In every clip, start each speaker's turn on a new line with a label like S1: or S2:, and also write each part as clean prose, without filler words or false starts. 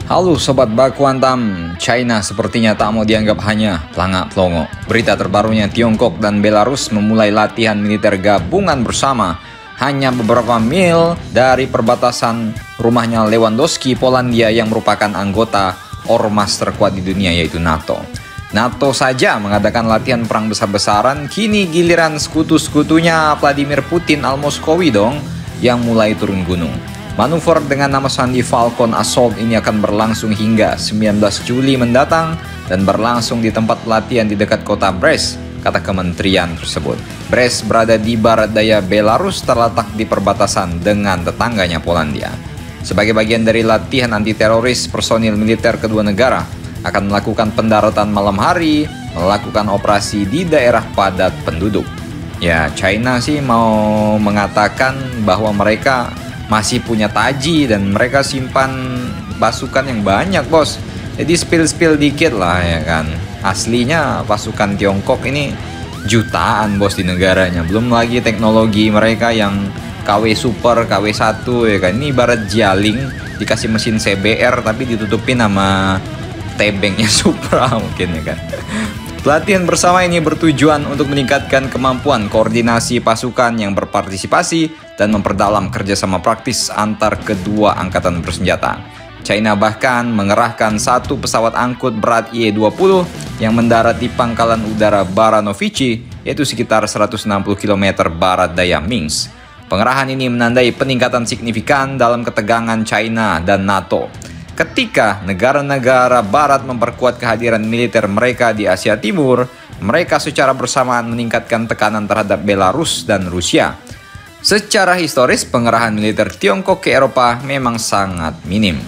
S1: Halo Sobat Baku Hantam, China sepertinya tak mau dianggap hanya pelangak pelongo. Berita terbarunya, Tiongkok dan Belarus memulai latihan militer gabungan bersama hanya beberapa mil dari perbatasan rumahnya Lewandowski, Polandia yang merupakan anggota ormas terkuat di dunia yaitu NATO. NATO saja mengadakan latihan perang besar-besaran, kini giliran sekutu-sekutunya Vladimir Putin al-Moskowi dong yang mulai turun gunung. Manuver dengan nama sandi Falcon Assault ini akan berlangsung hingga 19 Juli mendatang dan berlangsung di tempat pelatihan di dekat kota Brest, kata kementerian tersebut. Brest berada di barat daya Belarus, terletak di perbatasan dengan tetangganya Polandia. Sebagai bagian dari latihan anti-teroris, personil militer kedua negara akan melakukan pendaratan malam hari, melakukan operasi di daerah padat penduduk. Ya, China sih mau mengatakan bahwa mereka masih punya taji dan mereka simpan pasukan yang banyak, bos. Jadi spill dikit lah ya kan. Aslinya pasukan Tiongkok ini jutaan, bos, di negaranya. Belum lagi teknologi mereka yang KW Super, KW 1 ya kan. Ini ibarat Jialing dikasih mesin CBR tapi ditutupin sama tebengnya Supra mungkin ya kan. Pelatihan bersama ini bertujuan untuk meningkatkan kemampuan koordinasi pasukan yang berpartisipasi dan memperdalam kerjasama praktis antar kedua angkatan bersenjata. China bahkan mengerahkan satu pesawat angkut berat Y-20 yang mendarat di pangkalan udara Baranovichi, yaitu sekitar 160 km barat daya Minsk. Pengerahan ini menandai peningkatan signifikan dalam ketegangan China dan NATO ketika negara-negara barat memperkuat kehadiran militer mereka di Asia Timur. Mereka secara bersamaan meningkatkan tekanan terhadap Belarus dan Rusia. Secara historis, pengerahan militer Tiongkok ke Eropa memang sangat minim.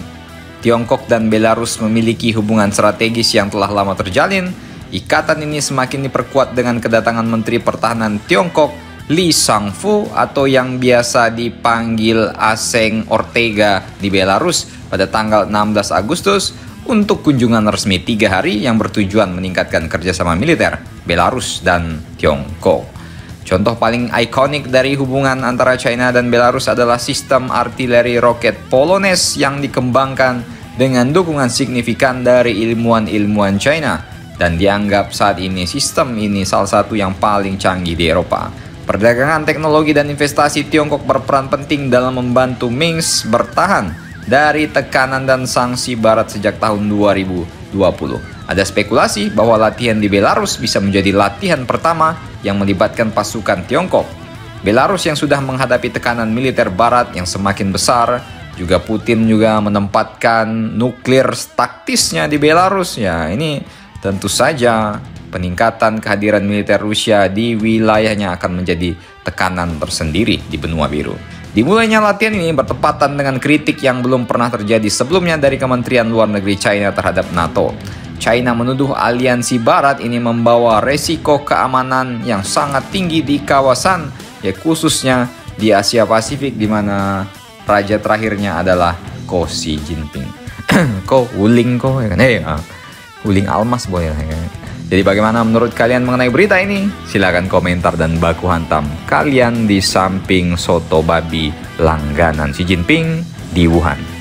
S1: Tiongkok dan Belarus memiliki hubungan strategis yang telah lama terjalin. Ikatan ini semakin diperkuat dengan kedatangan Menteri Pertahanan Tiongkok Lee Sang-fu atau yang biasa dipanggil Aseng Ortega di Belarus pada tanggal 16 Agustus untuk kunjungan resmi 3 hari yang bertujuan meningkatkan kerjasama militer Belarus dan Tiongkok. Contoh paling ikonik dari hubungan antara China dan Belarus adalah sistem artileri roket Polones yang dikembangkan dengan dukungan signifikan dari ilmuwan-ilmuwan China dan dianggap saat ini sistem ini salah satu yang paling canggih di Eropa. Perdagangan teknologi dan investasi Tiongkok berperan penting dalam membantu Minsk bertahan dari tekanan dan sanksi Barat sejak tahun 2020. Ada spekulasi bahwa latihan di Belarus bisa menjadi latihan pertama yang melibatkan pasukan Tiongkok. Belarus yang sudah menghadapi tekanan militer Barat yang semakin besar, juga Putin juga menempatkan nuklir taktisnya di Belarus. Ya, ini tentu saja peningkatan kehadiran militer Rusia di wilayahnya akan menjadi tekanan tersendiri di benua biru. Dimulainya latihan ini bertepatan dengan kritik yang belum pernah terjadi sebelumnya dari Kementerian Luar Negeri China terhadap NATO. China menuduh aliansi Barat ini membawa resiko keamanan yang sangat tinggi di kawasan, ya khususnya di Asia Pasifik, di mana raja terakhirnya adalah Ko Xi Jinping. Ko Wuling ko ya kan? Wuling Almas boleh ya kan? Jadi bagaimana menurut kalian mengenai berita ini? Silahkan komentar dan baku hantam kalian di samping soto babi langganan Xi Jinping di Wuhan.